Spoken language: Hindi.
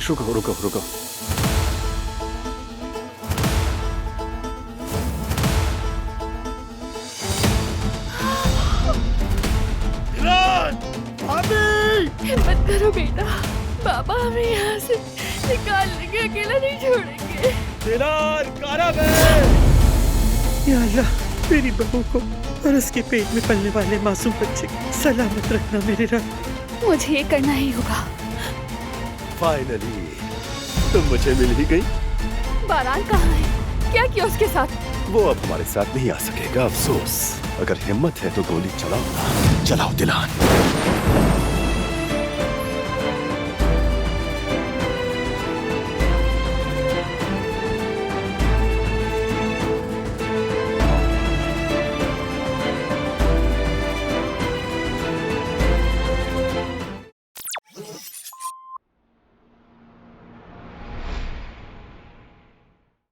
रुको रुको रुको। हिम्मत करो बेटा, बाबा हमें यहाँ से निकाल लेंगे, अकेला नहीं छोड़ेंगे। या अल्लाह, मेरी बहू को और उसके पेट में पलने वाले मासूम बच्चे को सलामत रखना मेरे रब। मुझे ये करना ही होगा। फाइनली तुम मुझे मिल ही गई। बारान कहाँ है? क्या किया उसके साथ? वो अब हमारे साथ नहीं आ सकेगा, अफसोस। अगर हिम्मत है तो गोली चलाओ ना। चलाओ दिलान।